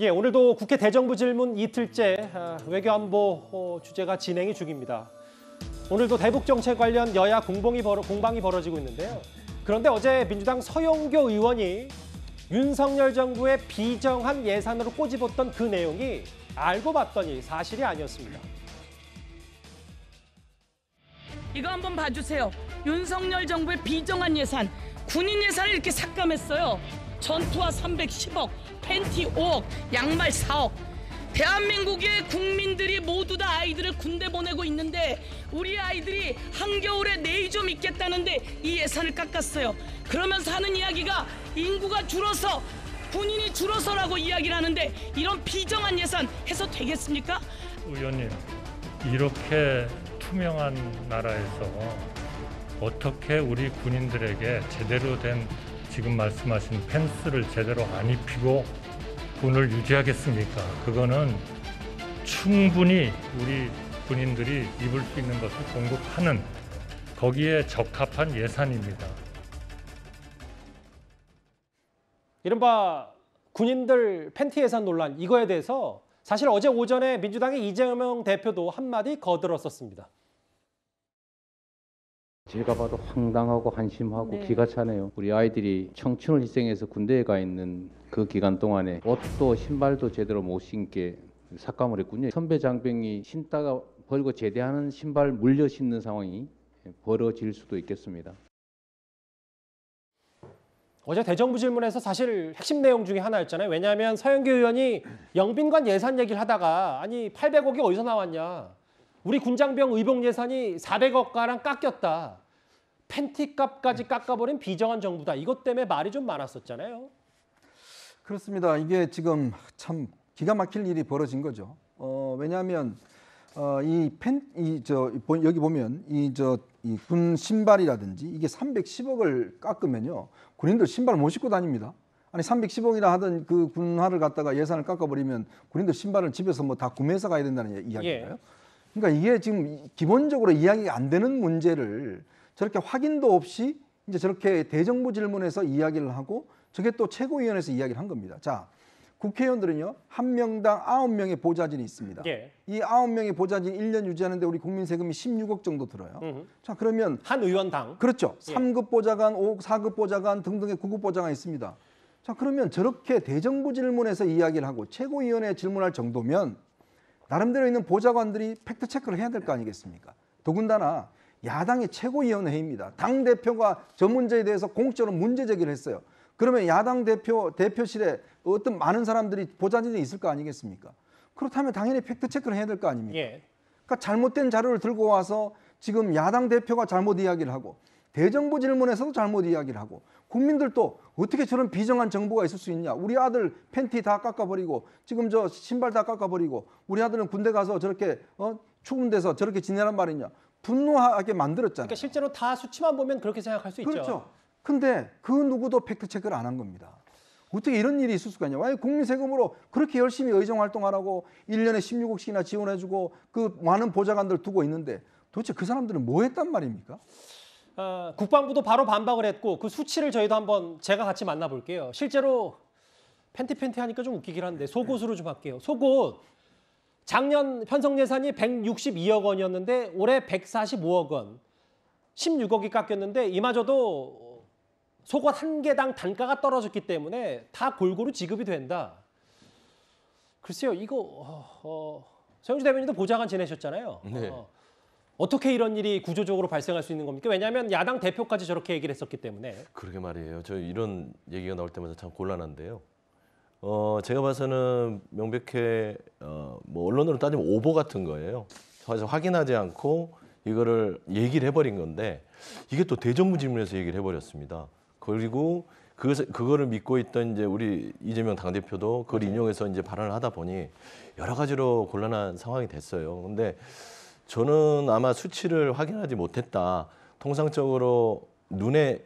예, 오늘도 국회 대정부 질문 이틀째 외교안보 주제가 진행이 중입니다. 오늘도 대북 정책 관련 여야 공방이 벌어지고 있는데요. 그런데 어제 민주당 서영교 의원이 윤석열 정부의 비정한 예산으로 꼬집었던 그 내용이 알고 봤더니 사실이 아니었습니다. 이거 한번 봐주세요. 윤석열 정부의 비정한 예산, 군인 예산을 이렇게 삭감했어요. 전투화 310억, 팬티 5억, 양말 4억. 대한민국의 국민들이 모두 다 아이들을 군대 보내고 있는데 우리 아이들이 한겨울에 내의 좀 있겠다는데 이 예산을 깎았어요. 그러면서 하는 이야기가 인구가 줄어서 군인이 줄어서라고 이야기를 하는데 이런 비정한 예산 해서 되겠습니까? 의원님, 이렇게 투명한 나라에서 어떻게 우리 군인들에게 제대로 된 지금 말씀하신 펜스를 제대로 안 입히고 군을 유지하겠습니까? 그거는 충분히 우리 군인들이 입을 수 있는 것을 공급하는 거기에 적합한 예산입니다. 이른바 군인들 팬티 예산 논란, 이거에 대해서 사실 어제 오전에 민주당의 이재명 대표도 한마디 거들었었습니다. 제가 봐도 황당하고 한심하고 기가 차네요. 우리 아이들이 청춘을 희생해서 군대에 가 있는 그 기간 동안에 옷도 신발도 제대로 못 신게 삭감을 했군요. 선배 장병이 신다가 버리고 제대하는 신발 물려 신는 상황이 벌어질 수도 있겠습니다. 어제 대정부 질문에서 사실 핵심 내용 중에 하나였잖아요. 왜냐하면 서영교 의원이 영빈관 예산 얘기를 하다가 아니 800억이 어디서 나왔냐. 우리 군장병 의복 예산이 400억가량 깎였다. 팬티값까지 깎아버린 비정한 정부다. 이것 때문에 말이 좀 많았었잖아요. 그렇습니다. 이게 지금 참 기가 막힐 일이 벌어진 거죠. 왜냐하면 여기 보면 이 군 신발이라든지 이게 310억을 깎으면요 군인들 신발 못 신고 다닙니다. 아니 310억이나 하던 그 군화를 갖다가 예산을 깎아버리면 군인들 신발을 집에서 뭐 다 구매해서 가야 된다는 이야기인가요? 그러니까 이게 지금 기본적으로 이야기가 안 되는 문제를 저렇게 확인도 없이 이제 저렇게 대정부 질문에서 이야기를 하고 저게 또 최고위원회에서 이야기를 한 겁니다. 자, 국회의원들은요 한 명당 9명의 보좌진이 있습니다. 이 9명의 보좌진 1년 유지하는데 우리 국민 세금이 16억 정도 들어요. 자, 그러면 한 의원당 그렇죠. 3급 보좌관, 5급, 4급 보좌관 등등의 9급 보좌관이 있습니다. 자, 그러면 저렇게 대정부 질문에서 이야기를 하고 최고위원회에 질문할 정도면 나름대로 있는 보좌관들이 팩트체크를 해야 될 거 아니겠습니까? 더군다나 야당의 최고위원회입니다. 당대표가 저 문제에 대해서 공적으로 문제 제기를 했어요. 그러면 야당 대표실에 어떤 많은 사람들이 보좌진이 있을 거 아니겠습니까? 그렇다면 당연히 팩트체크를 해야 될 거 아닙니까? 그러니까 잘못된 자료를 들고 와서 지금 야당 대표가 잘못 이야기를 하고 대정부 질문에서도 잘못 이야기를 하고 국민들도 어떻게 저런 비정한 정부가 있을 수 있냐. 우리 아들 팬티 다 깎아버리고 지금 저 신발 다 깎아버리고 우리 아들은 군대 가서 저렇게 추운 데서 저렇게 지내란 말이냐. 분노하게 만들었잖아요. 그러니까 실제로 다 수치만 보면 그렇게 생각할 수 있죠. 그렇죠. 근데 그 누구도 팩트체크를 안 한 겁니다. 어떻게 이런 일이 있을 수가 있냐. 왜 국민 세금으로 그렇게 열심히 의정활동하라고 1년에 16억씩이나 지원해주고 그 많은 보좌관들 두고 있는데 도대체 그 사람들은 뭐 했단 말입니까? 국방부도 바로 반박을 했고 그 수치를 저희도 한번 제가 같이 만나볼게요. 실제로 팬티 하니까 좀 웃기긴 한데 속옷으로 좀 할게요. 속옷 작년 편성 예산이 162억 원이었는데 올해 145억 원. 16억이 깎였는데 이마저도 속옷 한 개당 단가가 떨어졌기 때문에 다 골고루 지급이 된다. 글쎄요. 이거 서영주 대변인도 보좌관 지내셨잖아요. 어떻게 이런 일이 구조적으로 발생할 수 있는 겁니까? 왜냐하면 야당 대표까지 저렇게 얘기를 했었기 때문에. 그러게 말이에요. 저 이런 얘기가 나올 때마다 참 곤란한데요. 제가 봐서는 명백히 뭐 언론으로 따지면 오보 같은 거예요. 그래서 확인하지 않고 이거를 얘기를 해버린 건데 이게 또 대정부 질문에서 얘기를 해버렸습니다. 그리고 그거를 믿고 있던 이제 우리 이재명 당대표도 그걸 인용해서 이제 발언을 하다 보니 여러 가지로 곤란한 상황이 됐어요. 근데 저는 아마 수치를 확인하지 못했다. 통상적으로 눈에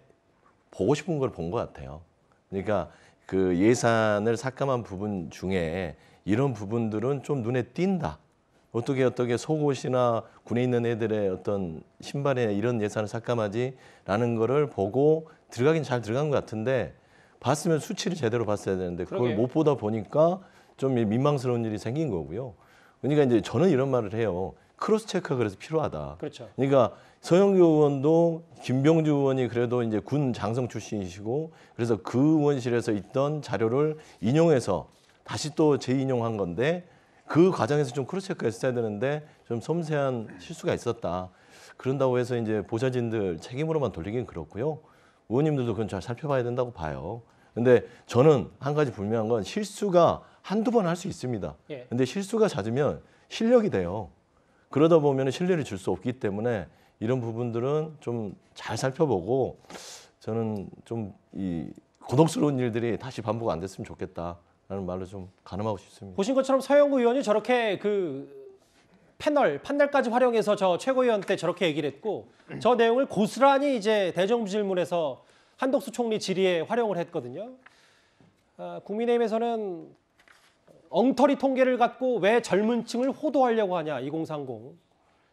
보고 싶은 걸 본 것 같아요. 그러니까 그 예산을 삭감한 부분 중에 이런 부분들은 좀 눈에 띈다. 어떻게 속옷이나 군에 있는 애들의 어떤 신발이나 이런 예산을 삭감하지라는 거를 보고 들어가긴 잘 들어간 것 같은데 봤으면 수치를 제대로 봤어야 되는데 그걸 못 보다 보니까 좀 민망스러운 일이 생긴 거고요. 그러니까 이제 저는 이런 말을 해요. 크로스 체크가 그래서 필요하다. 그렇죠. 그러니까 서영교 의원도 김병주 의원이 그래도 이제 군 장성 출신이시고 그래서 그 의원실에서 있던 자료를 인용해서 다시 또 재인용한 건데 그 과정에서 좀 크로스 체크가 있어야 되는데 좀 섬세한 실수가 있었다. 그런다고 해서 이제 보좌진들 책임으로만 돌리긴 그렇고요. 의원님들도 그건 잘 살펴봐야 된다고 봐요. 근데 저는 한 가지 분명한 건 실수가 한두 번 할 수 있습니다. 예. 근데 실수가 잦으면 실력이 돼요. 그러다 보면 신뢰를 줄 수 없기 때문에 이런 부분들은 좀 잘 살펴보고 저는 좀 이 고독스러운 일들이 다시 반복 안 됐으면 좋겠다라는 말로 좀 가늠하고 싶습니다. 보신 것처럼 서영구 의원이 저렇게 그 판넬까지 활용해서 저 최고위원 때 저렇게 얘기를 했고 저 내용을 고스란히 이제 대정부 질문에서 한덕수 총리 질의에 활용을 했거든요. 국민의힘에서는 엉터리 통계를 갖고 왜 젊은 층을 호도하려고 하냐 2030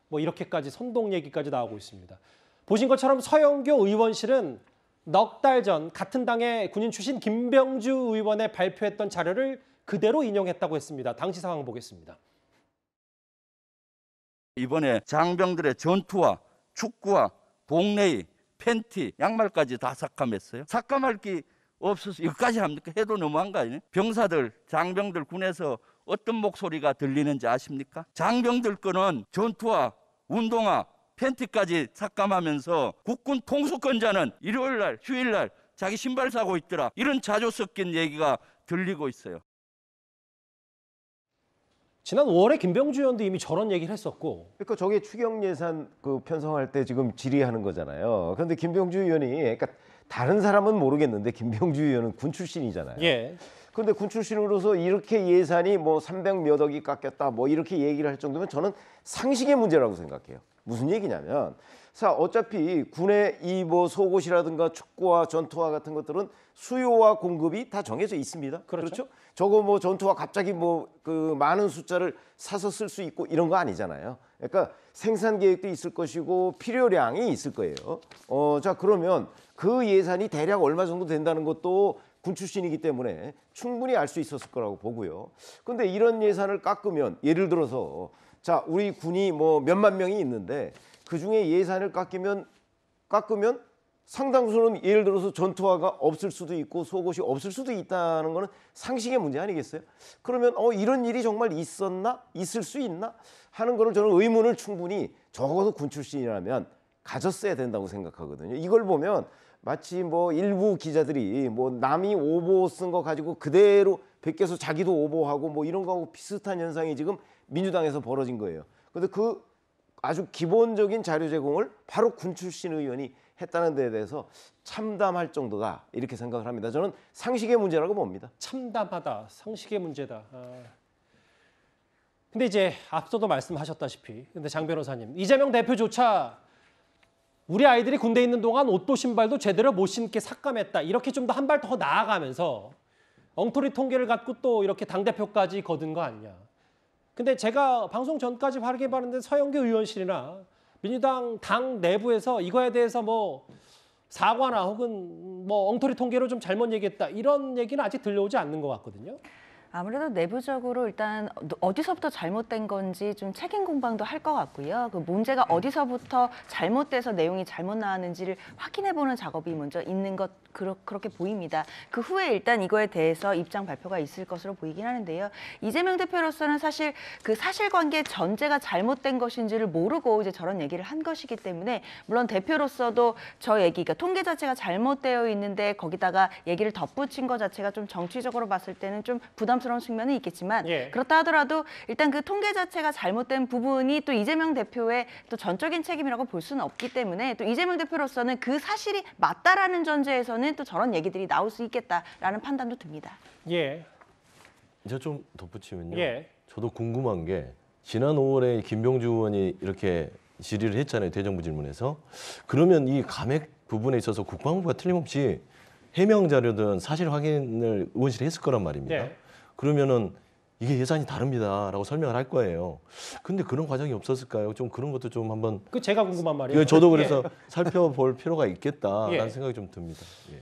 뭐 이렇게까지 선동 얘기까지 나오고 있습니다. 보신 것처럼 서영교 의원실은 넉 달 전 같은 당의 군인 출신 김병주 의원의 발표했던 자료를 그대로 인용했다고 했습니다. 당시 상황 보겠습니다. 이번에 장병들의 전투화, 축구화, 복레이, 팬티, 양말까지 다 삭감했어요. 삭감할 게 없어서 이거까지 합니까? 해도 너무한 거 아니에요? 병사들, 장병들 군에서 어떤 목소리가 들리는지 아십니까? 장병들 거는 전투화, 운동화, 팬티까지 삭감하면서 국군 통수권자는 일요일날, 휴일날 자기 신발 사고 있더라. 이런 자조 섞인 얘기가 들리고 있어요. 지난 5월에 김병주 의원도 이미 저런 얘기를 했었고 그러니까 저게 추경 예산 그 편성할 때 지금 질의하는 거잖아요. 그런데 김병주 의원이 그러니까 다른 사람은 모르겠는데 김병주 의원은 군 출신이잖아요. 예. 그런데 군 출신으로서 이렇게 예산이 뭐 300몇 억이 깎였다 뭐 이렇게 얘기를 할 정도면 저는 상식의 문제라고 생각해요. 무슨 얘기냐면 자 어차피 군의 이 뭐 속옷이라든가 축구화 전투화 같은 것들은 수요와 공급이 다 정해져 있습니다. 그렇죠. 저거 뭐 전투화 갑자기 뭐 그 많은 숫자를 사서 쓸 수 있고 이런 거 아니잖아요. 그러니까 생산 계획도 있을 것이고 필요량이 있을 거예요. 자 그러면 그 예산이 대략 얼마 정도 된다는 것도 군 출신이기 때문에 충분히 알 수 있었을 거라고 보고요. 그런데 이런 예산을 깎으면 예를 들어서 자 우리 군이 뭐 몇만 명이 있는데 그 중에 예산을 깎으면 상당수는 예를 들어서 전투화가 없을 수도 있고 속옷이 없을 수도 있다는 거는 상식의 문제 아니겠어요? 그러면 이런 일이 정말 있었나? 있을 수 있나? 하는 거를 저는 의문을 충분히 적어도 군 출신이라면 가졌어야 된다고 생각하거든요. 이걸 보면 마치 뭐 일부 기자들이 뭐 남이 오보 쓴 거 가지고 그대로 베껴서 자기도 오보하고 뭐 이런 거하고 비슷한 현상이 지금 민주당에서 벌어진 거예요. 그런데 그 아주 기본적인 자료 제공을 바로 군 출신 의원이 했다는 데에 대해서 참담할 정도다 이렇게 생각을 합니다. 저는 상식의 문제라고 봅니다. 참담하다, 상식의 문제다. 근데 이제 앞서도 말씀하셨다시피 근데 장 변호사님 이재명 대표조차 우리 아이들이 군대에 있는 동안 옷도 신발도 제대로 못 신게 삭감했다. 이렇게 좀 더 한 발 더 나아가면서 엉터리 통계를 갖고 또 이렇게 당대표까지 거둔 거 아니냐. 근데 제가 방송 전까지 확인해봤는데 서영교 의원실이나 민주당 당 내부에서 이거에 대해서 뭐 사과나 혹은 뭐 엉터리 통계로 좀 잘못 얘기했다. 이런 얘기는 아직 들려오지 않는 것 같거든요. 아무래도 내부적으로 일단 어디서부터 잘못된 건지 좀 책임 공방도 할 것 같고요. 그 문제가 어디서부터 잘못돼서 내용이 잘못 나왔는지를 확인해보는 작업이 먼저 있는 것 그렇게 보입니다. 그 후에 일단 이거에 대해서 입장 발표가 있을 것으로 보이긴 하는데요. 이재명 대표로서는 사실 그 사실관계 전제가 잘못된 것인지를 모르고 이제 저런 얘기를 한 것이기 때문에 물론 대표로서도 저 얘기, 그러니까 통계 자체가 잘못되어 있는데 거기다가 얘기를 덧붙인 것 자체가 좀 정치적으로 봤을 때는 좀 부담스러운 측면은 있겠지만 그렇다 하더라도 일단 그 통계 자체가 잘못된 부분이 또 이재명 대표의 또 전적인 책임이라고 볼 수는 없기 때문에 또 이재명 대표로서는 그 사실이 맞다라는 전제에서는 또 저런 얘기들이 나올 수 있겠다라는 판단도 듭니다. 예. 제가 좀 덧붙이면요. 예. 저도 궁금한 게 지난 5월에 김병주 의원이 이렇게 질의를 했잖아요. 대정부 질문에서. 그러면 이 감액 부분에 있어서 국방부가 틀림없이 해명 자료든 사실 확인을 의원실에 했을 거란 말입니다. 네. 그러면은 이게 예산이 다르다라고 설명을 할 거예요. 근데 그런 과정이 없었을까요? 좀 그런 것도 좀 한번 그 제가 궁금한 말이에요. 저도 그래서 살펴볼 필요가 있겠다라는 예. 생각이 좀 듭니다. 예.